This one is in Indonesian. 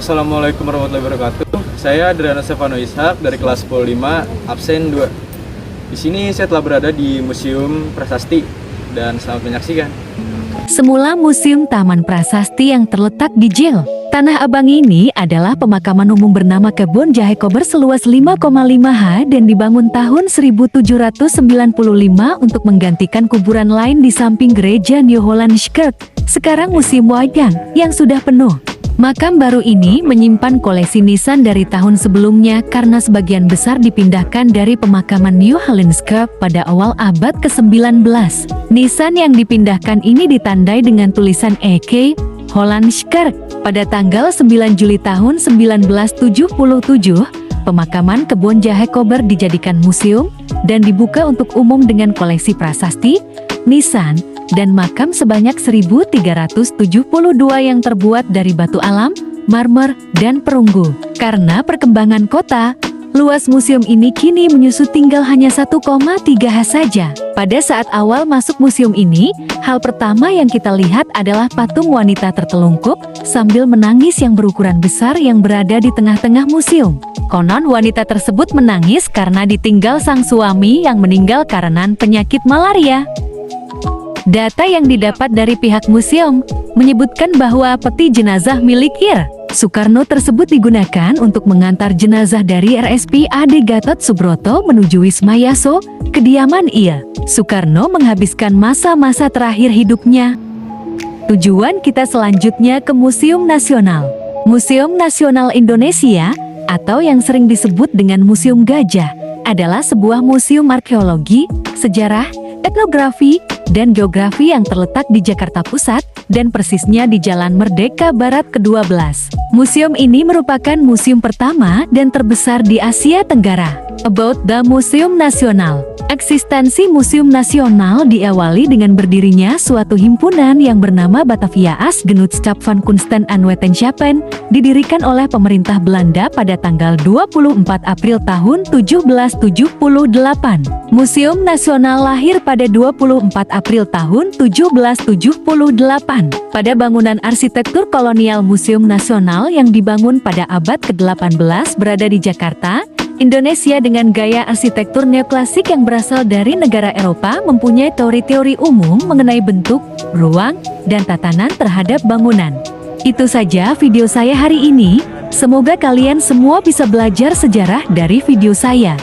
Assalamualaikum warahmatullahi wabarakatuh. Saya Adriano Stefano Ishak dari kelas 10 5, absen 2. Di sini saya telah berada di Museum Prasasti dan selamat menyaksikan. Semula Museum Taman Prasasti yang terletak di Jl. Tanah Abang ini adalah pemakaman umum bernama Kebon Jahe Kober seluas 5,5 ha dan dibangun tahun 1795 untuk menggantikan kuburan lain di samping gereja New Hollands Kerk, sekarang Museum Wayang, yang sudah penuh. Makam baru ini menyimpan koleksi nisan dari tahun sebelumnya karena sebagian besar dipindahkan dari pemakaman New Hollands Kerk pada awal abad ke-19. Nisan yang dipindahkan ini ditandai dengan tulisan EK Hollands Kerk. Pada tanggal 9 Juli tahun 1977, pemakaman Kebon Jahe Kober dijadikan museum dan dibuka untuk umum dengan koleksi prasasti, nisan, dan makam sebanyak 1.372 yang terbuat dari batu alam, marmer, dan perunggu. Karena perkembangan kota, luas museum ini kini menyusut tinggal hanya 1,3 ha saja. Pada saat awal masuk museum ini, hal pertama yang kita lihat adalah patung wanita tertelungkup sambil menangis yang berukuran besar yang berada di tengah-tengah museum. Konon wanita tersebut menangis karena ditinggal sang suami yang meninggal karena penyakit malaria. Data yang didapat dari pihak museum menyebutkan bahwa peti jenazah milik Ir. Soekarno tersebut digunakan untuk mengantar jenazah dari RSPAD Gatot Subroto menuju Wisma Yaso, kediaman Ir. Soekarno menghabiskan masa-masa terakhir hidupnya. Tujuan kita selanjutnya ke Museum Nasional. Museum Nasional Indonesia, atau yang sering disebut dengan Museum Gajah, adalah sebuah museum arkeologi, sejarah, etnografi, dan geografi yang terletak di Jakarta Pusat dan persisnya di Jalan Merdeka Barat ke-12. Museum ini merupakan museum pertama dan terbesar di Asia Tenggara. About the Museum Nasional. Eksistensi Museum Nasional diawali dengan berdirinya suatu himpunan yang bernama Batavia As Genootschap van Kunsten en Wetenschappen, didirikan oleh pemerintah Belanda pada tanggal 24 April tahun 1778. Museum Nasional lahir pada 24 April tahun 1778. Pada bangunan arsitektur kolonial Museum Nasional yang dibangun pada abad ke-18 berada di Jakarta, Indonesia dengan gaya arsitektur neoklasik yang berasal dari negara Eropa mempunyai teori-teori umum mengenai bentuk, ruang, dan tatanan terhadap bangunan. Itu saja video saya hari ini, semoga kalian semua bisa belajar sejarah dari video saya.